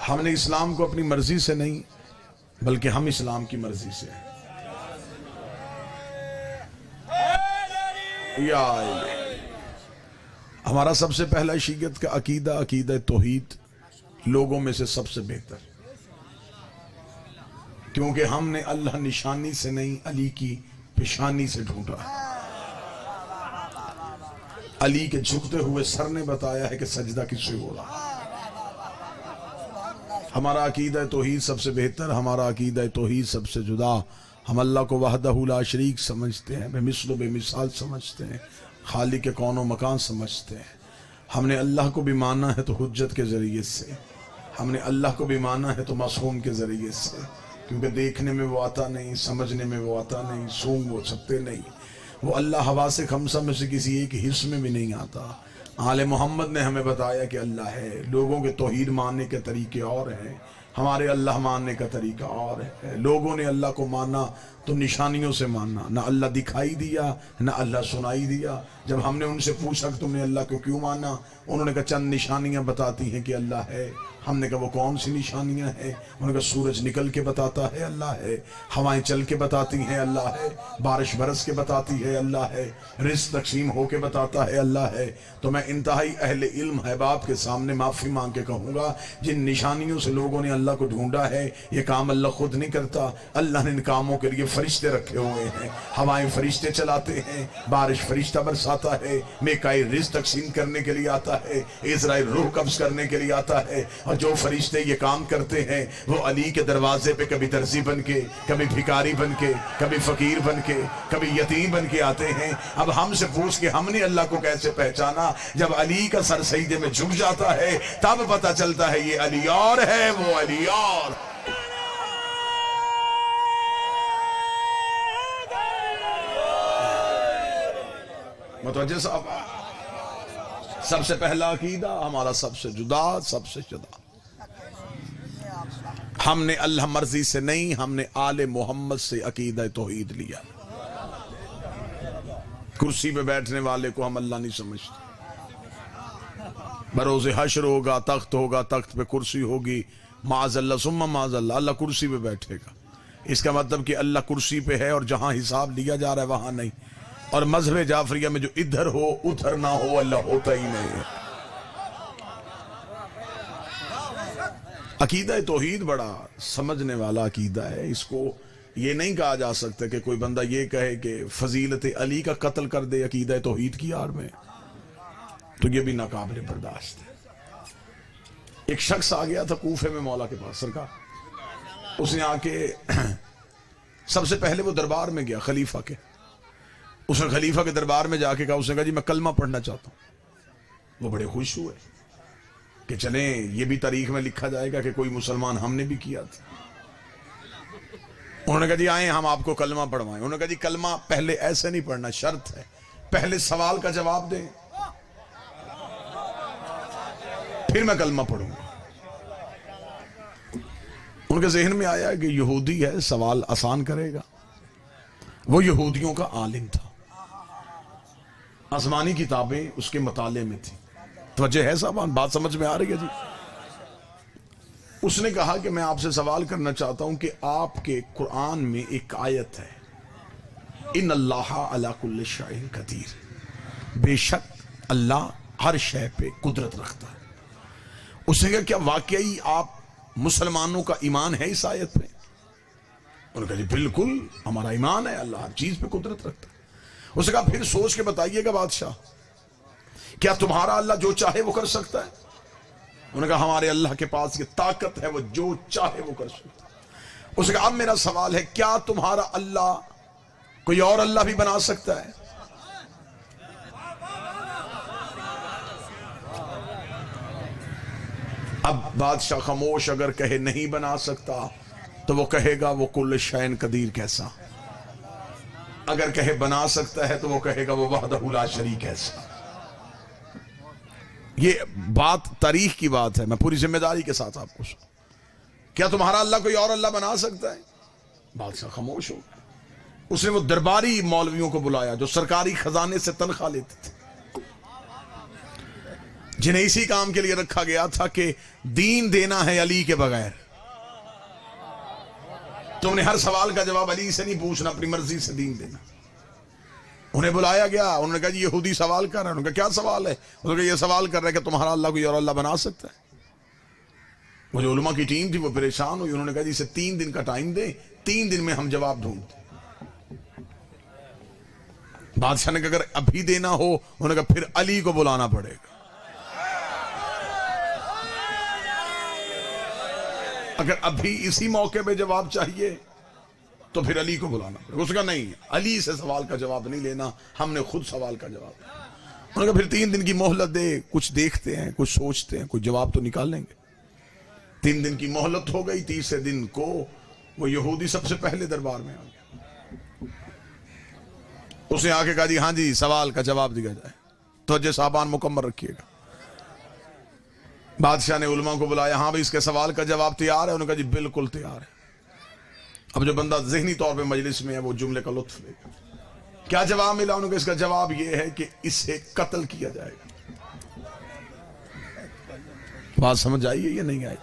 ہم نے اسلام کو اپنی مرضی سے نہیں بلکہ ہم اسلام کی مرضی سے ہیں۔ یا ہمارا سب سے پہلا شیعت کا عقیدہ عقیدہ توحید لوگوں میں سے سب سے بہتر، کیونکہ ہم نے اللہ نشانی سے نہیں علی کی پیشانی سے ڈھونڈا۔ علی کے جھکتے ہوئے سر نے بتایا ہے کہ سجدہ کس سے ہو رہا۔ ہمارا عقیدہ توحید سب سے بہتر، ہمارا عقیدہ توحید سب سے جدا۔ ہم اللہ کو وحدہ لا شریک سمجھتے ہیں، بے مثل و بے مثال سمجھتے ہیں، خالق کے کون و مکان سمجھتے ہیں۔ ہم نے اللہ کو بھی مانا ہے تو حجت کے ذریعے سے، ہم نے اللہ کو بھی مانا ہے تو معصوم کے ذریعے سے، کیونکہ دیکھنے میں وہ آتا نہیں، سمجھنے میں وہ آتا نہیں، سونگ وہ سکتے نہیں، وہ اللہ حواس خمسہ میں سے کسی ایک حص میں بھی نہیں آتا۔ آل محمد نے ہمیں بتایا کہ اللہ ہے۔ لوگوں کے توحید ماننے کے طریقے اور ہیں، ہمارے اللہ ماننے کا طریقہ اور ہے۔ لوگوں نے اللہ کو مانا تو نشانیوں سے ماننا، نہ اللہ دکھائی دیا نہ اللہ سنائی دیا۔ جب ہم نے ان سے پوچھا کہ تم نے اللہ کو کیوں مانا، انہوں نے کہا چند نشانیاں بتاتی ہیں کہ اللہ ہے۔ ہم نے کہا وہ کون سی نشانیاں ہیں؟ انہوں نے کہا سورج نکل کے بتاتا ہے اللہ ہے، ہوائیں چل کے بتاتی ہیں اللہ ہے، بارش برس کے بتاتی ہے اللہ ہے، رزق تقسیم ہو کے بتاتا ہے اللہ ہے۔ تو میں انتہائی اہل علم احباب کے سامنے معافی مانگ کے کہوں گا، جن نشانیوں سے لوگوں نے اللہ کو ڈھونڈا ہے، یہ کام اللہ خود نہیں کرتا۔ اللہ نے ان کاموں کے لیے فرشتے رکھے ہوئے ہیں، ہوائیں فرشتے چلاتے ہیں، بارش فرشتہ برساتا ہے، میکائیل رزق تقسیم کرنے کے لیے آتا ہے، اسرائیل روح قبض کرنے کے لیے آتا ہے۔ اور جو فرشتے یہ کام کرتے ہیں وہ علی کے دروازے پہ کبھی درزی بن کے، کبھی بھکاری بن کے، کبھی فقیر بن کے، کبھی یتیم بن کے آتے ہیں۔ اب ہم سے پوچھ کے ہم نے اللہ کو کیسے پہچانا؟ جب علی کا سر سجدے میں جھک جاتا ہے تب پتہ چلتا ہے یہ علی اور ہے، وہ علی اور۔ متوجہ صاحب؟ سب سے پہلا عقیدہ ہمارا سب سے جدا، سب سے جدا۔ ہم نے اللہ مرضی سے نہیں، ہم نے آل محمد سے عقیدہ توحید لیا۔ کرسی پہ بیٹھنے والے کو ہم اللہ نہیں سمجھتے۔ بروز حشر ہوگا، تخت ہوگا، تخت پہ کرسی ہوگی، معاذ اللہ ثم معاذ اللہ، اللہ کرسی پہ بیٹھے گا۔ اس کا مطلب کہ اللہ کرسی پہ ہے اور جہاں حساب لیا جا رہا ہے وہاں نہیں۔ اور مذہب جعفریہ میں جو ادھر ہو ادھر نہ ہو، اللہ ہوتا ہی نہیں ہے۔ عقیدہ توحید بڑا سمجھنے والا عقیدہ ہے۔ اس کو یہ نہیں کہا جا سکتا کہ کوئی بندہ یہ کہے کہ فضیلت علی کا قتل کر دے عقیدہ توحید کی آڑ میں، تو یہ بھی ناقابل برداشت ہے۔ ایک شخص آ گیا تھا کوفے میں مولا کے پاس سرکار، اس نے آ کے سب سے پہلے وہ دربار میں گیا خلیفہ کے، اس نے خلیفہ کے دربار میں جا کے کہا، اس نے کہا جی میں کلمہ پڑھنا چاہتا ہوں۔ وہ بڑے خوش ہوئے کہ چلیں یہ بھی تاریخ میں لکھا جائے گا کہ کوئی مسلمان ہم نے بھی کیا تھا۔ انہوں نے کہا جی آئیں ہم آپ کو کلمہ پڑھوائیں۔ انہوں نے کہا جی کلمہ پہلے ایسے نہیں پڑھنا، شرط ہے، پہلے سوال کا جواب دیں پھر میں کلمہ پڑھوں گا۔ ان کے ذہن میں آیا کہ یہودی ہے، سوال آسان کرے گا۔ وہ یہودیوں کا عالم تھا، آسمانی کتابیں اس کے مطالعے میں تھی۔ توجہ ہے صاحبان؟ بات سمجھ میں آ رہی ہے جی؟ اس نے کہا کہ میں آپ سے سوال کرنا چاہتا ہوں کہ آپ کے قرآن میں ایک آیت ہے، ان اللہ علی کل شیء قدیر، بے شک اللہ ہر شے پہ قدرت رکھتا ہے۔ اس نے کہا کیا واقعی آپ مسلمانوں کا ایمان ہے اس آیت پہ؟ انہوں نے کہا جی بالکل ہمارا ایمان ہے، اللہ ہر چیز پہ قدرت رکھتا ہے۔ اس نے کہا پھر سوچ کے بتائیے گا بادشاہ، کیا تمہارا اللہ جو چاہے وہ کر سکتا ہے؟ انہوں نے کہا ہمارے اللہ کے پاس یہ طاقت ہے، وہ جو چاہے وہ کر سکتا ہے۔ اس نے کہا اب میرا سوال ہے، کیا تمہارا اللہ کوئی اور اللہ بھی بنا سکتا ہے؟ اب بادشاہ خاموش، اگر کہے نہیں بنا سکتا تو وہ کہے گا وہ کل شیء قدیر کیسا، اگر کہے بنا سکتا ہے تو وہ کہے گا وہ وحدہ لا شریک کیسا۔ یہ بات تاریخ کی بات ہے، میں پوری ذمہ داری کے ساتھ آپ کو کیا تمہارا اللہ کوئی اور اللہ بنا سکتا ہے؟ بادشاہ خاموش ہو۔ اس نے وہ درباری مولویوں کو بلایا جو سرکاری خزانے سے تنخواہ لیتے تھے۔ جنہیں اسی کام کے لیے رکھا گیا تھا کہ دین دینا ہے علی کے بغیر. تم نے ہر سوال کا جواب علی سے نہیں پوچھنا، اپنی مرضی سے دین دینا. انہیں بلایا گیا، انہوں نے کہا جی یہودی سوال کر رہے ہیں. انہوں نے کہا کیا سوال ہے؟ انہوں نے کہا یہ سوال کر رہے ہیں کہ تمہارا اللہ کوئی اور اللہ بنا سکتا ہے. وہ جو علماء کی ٹیم تھی وہ پریشان ہوئی. انہوں نے کہا جی اسے 3 دن کا ٹائم دیں، 3 دن میں ہم جواب ڈھونڈتے. بادشاہ نے کہا اگر ابھی دینا ہو، انہوں نے کہا پھر علی کو بلانا پڑے گا. اگر ابھی اسی موقع پہ جواب چاہیے تو پھر علی کو بلانا پڑے گا. اس کا نہیں، علی سے سوال کا جواب نہیں لینا، ہم نے خود سوال کا جواب. انہوں نے کہا پھر 3 دن کی مہلت دے، کچھ دیکھتے ہیں، کچھ سوچتے ہیں، کچھ جواب تو نکال لیں گے. 3 دن کی مہلت ہو گئی. تیسرے دن کو وہ یہودی سب سے پہلے دربار میں آ گیا. اس نے آ کے کہا جی ہاں جی سوال کا جواب دیا جائے، توجہ صاحبان مکمل رکھیے گا. بادشاہ نے علماء کو بلایا، ہاں بھائی اس کے سوال کا جواب تیار ہے؟ انہوں نے کہا جی بالکل تیار ہے. اب جو بندہ ذہنی طور پہ مجلس میں ہے وہ جملے کا لطف لے گا. کیا جواب ملا؟ انہوں نے کہا اس کا جواب یہ ہے کہ اسے قتل کیا جائے گا. بات سمجھ آئی ہے یا نہیں آئی؟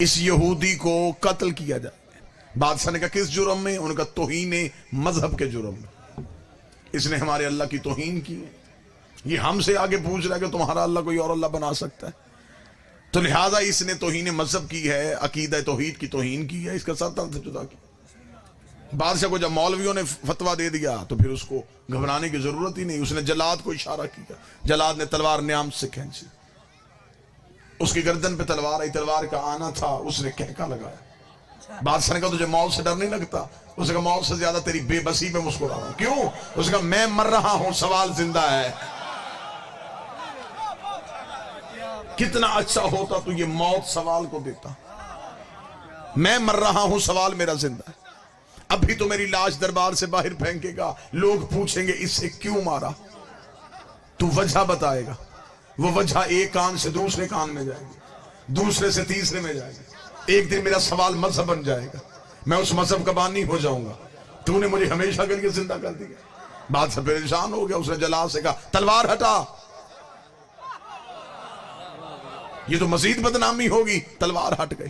اس یہودی کو قتل کیا جائے. بادشاہ نے کہا کس جرم میں؟ انہوں نے کہا توہین مذہب کے جرم میں. اس نے ہمارے اللہ کی توہین کی ہے. یہ ہم سے آگے پوچھ رہا ہے کہ تمہارا اللہ کوئی اور اللہ بنا سکتا ہے. تو لہٰذا اس نے توہین مذہب کی ہے، عقیدہ توحید کی توہین کی ہے، اس کا سر سے جدا کیا. بادشاہ کو جب مولویوں نے فتویٰ دے دیا تو پھر اس کو گھبرانے کی ضرورت ہی نہیں. اس نے جلاد کو اشارہ کیا، جلاد نے تلوار نیام سے کھینچی. اس کی گردن پہ تلوار آئی، تلوار کا آنا تھا، اس نے کہکا لگایا. بادشاہ نے کہا تجھے موت سے ڈر نہیں لگتا؟ اس نے کہا موت سے زیادہ تیری بے بسی پہ مسکرا رہا ہوں. کیوں؟ اس نے کہا میں مر رہا ہوں، سوال زندہ ہے. کتنا اچھا ہوتا تو یہ موت سوال کو دیتا. میں مر رہا ہوں، سوال میرا زندہ ہے. ابھی تو میری لاش دربار سے باہر پھینکے گا، لوگ پوچھیں گے اس سے کیوں مارا؟ تو وجہ بتائے گا. وہ وجہ ایک کان سے دوسرے کان میں جائے گی، دوسرے سے تیسرے میں جائے گا. ایک دن میرا سوال مذہب بن جائے گا، میں اس مذہب کا بانی ہو جاؤں گا. تو نے مجھے ہمیشہ کے لیے زندہ کر دیا. بات سے پریشان ہو گیا. اس نے جلال سے کہا تلوار ہٹا، یہ تو مزید بدنامی ہوگی. تلوار ہٹ گئی.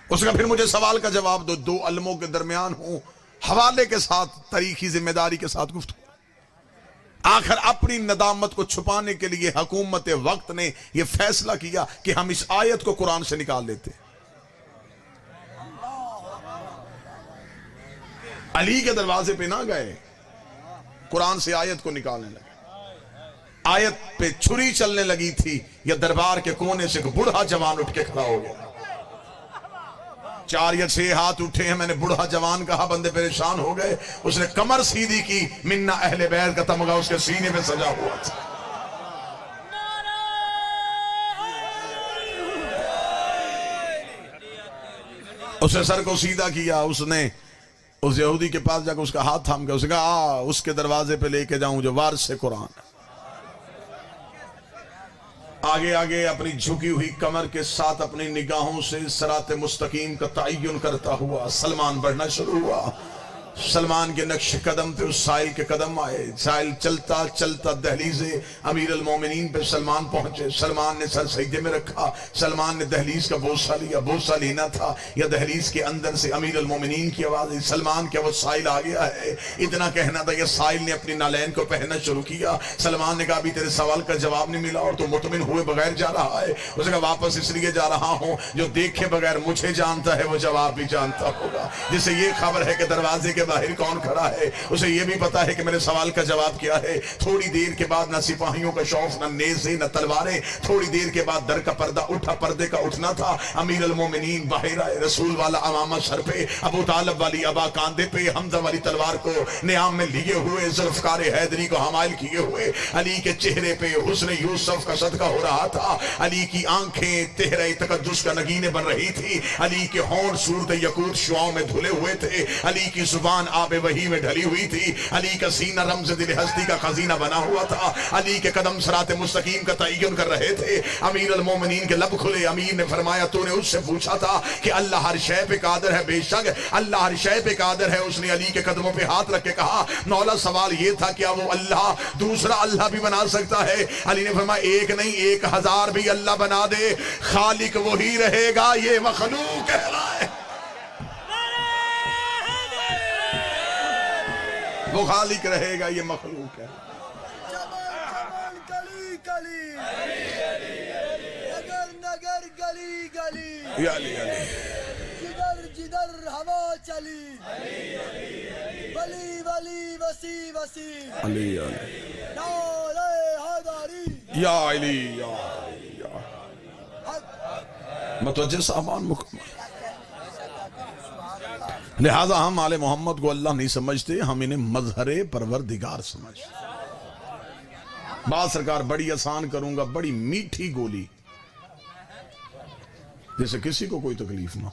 اس کا پھر مجھے سوال کا جواب دو. 2 علموں کے درمیان ہوں، حوالے کے ساتھ، تاریخی ذمہ داری کے ساتھ گفتگو. آخر اپنی ندامت کو چھپانے کے لیے حکومت وقت نے یہ فیصلہ کیا کہ ہم اس آیت کو قرآن سے نکال دیتے. علی کے دروازے پہ نہ گئے، قرآن سے آیت کو نکالنے لگے. آیت پہ چھری چلنے لگی تھی، یا دربار کے کونے سے ایک بوڑھا جوان اٹھ کے کھڑا ہو گیا. 4 یا 6 ہاتھ اٹھے ہیں. میں نے بوڑھا جوان کہا، بندے پریشان ہو گئے. اس نے کمر سیدھی کی، منا اہل بیت کا تمغہ اس کے سینے میں سجا ہوا تھا. اس نے سر کو سیدھا کیا. اس نے اس یہودی کے پاس جا کے اس کا ہاتھ تھام کے اس نے کہا اس کے دروازے پہ لے کے جاؤں جو وارث سے قرآن ہے. آگے آگے اپنی جھکی ہوئی کمر کے ساتھ اپنی نگاہوں سے صراط مستقیم کا تعین کرتا ہوا سلمان بڑھنا شروع ہوا. سلمان کے نقش قدم پہ اس سائل کے قدم آئے. سائل چلتا چلتا دہلیز امیر المومنین پہ سلمان پہنچے. سلمان نے سر سجدے میں رکھا. سلمان نے دہلیز کا بوسہ لیا. بوسہ لینا تھا یا دہلیز کے اندر سے امیر المومنین کی آواز آئی، سلمان کیا وہ سائل آ گیا ہے؟ اتنا کہنا تھا کہ سائل نے اپنی نالین کو پہننا شروع کیا. سلمان نے کہا ابھی تیرے سوال کا جواب نہیں ملا اور تو مطمئن ہوئے بغیر جا رہا ہے. اس نے کہا واپس اس لیے جا رہا ہوں، جو دیکھے بغیر مجھے جانتا ہے وہ جواب بھی جانتا ہوگا. جسے یہ خبر ہے کہ دروازے کے باہر کون کھڑا ہے، اسے یہ بھی پتا ہے کہ میرے سوال کا جواب کیا ہے. تھوڑی دیر کے بعد نہ سپاہیوں کا شوف، نہ نیزے، نہ تلواریں. تھوڑی دیر کے بعد در کا پردہ اٹھا. پردے کا اٹھنا تھا. امیر المومنین باہر آئے. رسول والا امامہ سر پہ، ابو طالب والی ابا کاندھے پہ، حمزہ والی تلوار کو نیام میں لیے ہوئے، ذوالفقار حیدری کو حمائل کیے ہوئے. علی کے چہرے پہ حسن یوسف کا صدقہ ہو رہا تھا. علی کی آنکھیں تہرے تقدس کا نگینے بن رہی تھی. علی کے ہونٹ صورت یقوت شعاؤں میں دھلے ہوئے تھے. علی کی زبان زبان آب وحی میں ڈھلی ہوئی تھی، علی کا سینہ رمز دل ہستی کا خزینہ بنا ہوا تھا، علی کے قدم صراط مستقیم کا تعین کر رہے تھے۔ امیر المومنین کے لب کھلے، امیر نے فرمایا تو نے اس سے پوچھا تھا کہ اللہ ہر شے پہ قادر ہے؟ بے شک اللہ ہر شے پہ قادر ہے۔ اس نے علی کے قدموں پہ ہاتھ رکھ کے کہا مولا سوال یہ تھا کیا وہ اللہ دوسرا اللہ بھی بنا سکتا ہے؟ علی نے فرمایا ایک نہیں 1000 بھی اللہ بنا دے، خالق وہی رہے گا، یہ مخلوق کہلائے۔ وہ خالق رہے گا، یہ مخلوق ہے۔ نگر گلی گلی، یا علی علی، جدر جدر ہوا چلی، ولی ولی وسی وسی، علی علی، نعرہ حیدری، یا علی یا علی یا متوجہ صاحبان مکمل۔ لہذا ہم آل محمد کو اللہ نہیں سمجھتے، ہم انہیں مظہر پروردگار سمجھتے۔ بات سرکار بڑی آسان کروں گا، بڑی میٹھی گولی، جیسے کسی کو کوئی تکلیف نہ ہو۔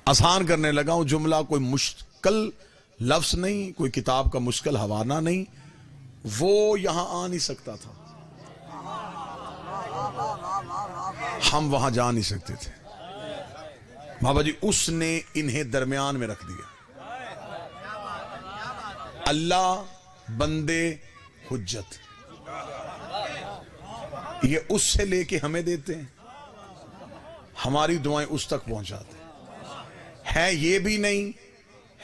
آسان کرنے لگا ہوں، جملہ کوئی مشکل لفظ نہیں، کوئی کتاب کا مشکل حوالہ نہیں، وہ یہاں آ نہیں سکتا تھا، ہم وہاں جا نہیں سکتے تھے۔ بابا جی اس نے انہیں درمیان میں رکھ دیا۔ اللہ بندے حجت، یہ اس سے لے کے ہمیں دیتے ہیں، ہماری دعائیں اس تک پہنچاتے ہیں، یہ بھی نہیں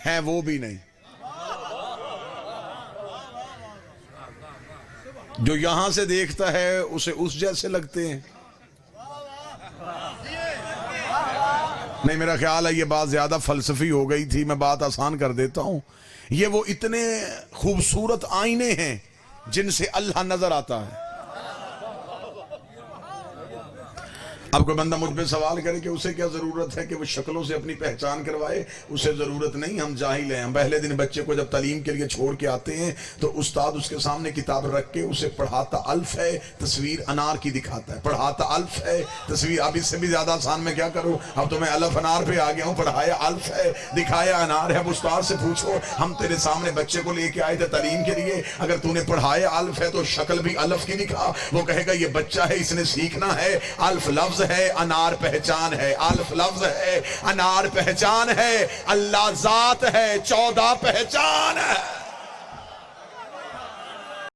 ہے وہ بھی نہیں، جو یہاں سے دیکھتا ہے اسے اس جیسے لگتے ہیں۔ نہیں میرا خیال ہے یہ بات زیادہ فلسفی ہو گئی تھی، میں بات آسان کر دیتا ہوں۔ یہ وہ اتنے خوبصورت آئینے ہیں جن سے اللہ نظر آتا ہے۔ اب کوئی بندہ مجھ پہ سوال کرے کہ اسے کیا ضرورت ہے کہ وہ شکلوں سے اپنی پہچان کروائے، اسے ضرورت نہیں، ہم جاہل ہیں۔ ہم پہلے دن بچے کو جب تعلیم کے لیے چھوڑ کے آتے ہیں تو استاد اس کے سامنے کتاب رکھ کے اسے پڑھاتا الف ہے، تصویر انار کی دکھاتا ہے، پڑھاتا الف ہے تصویر، اب اس سے بھی زیادہ آسان میں کیا کروں، اب تو میں الف انار پہ آ گیا ہوں، پڑھایا الف ہے دکھایا انار ہے۔ اب استاد سے پوچھو ہم تیرے سامنے بچے کو لے کے آئے تھے تعلیم کے لیے، اگر تو نے پڑھایا الف ہے تو شکل بھی الف کی دکھا، وہ کہے گا یہ بچہ ہے اس نے سیکھنا ہے۔ الف لفظ ہے، انار پہچان ہے، الف لفظ ہے، انار پہچان ہے، اللہ ذات ہے، 14 پہچان ہے۔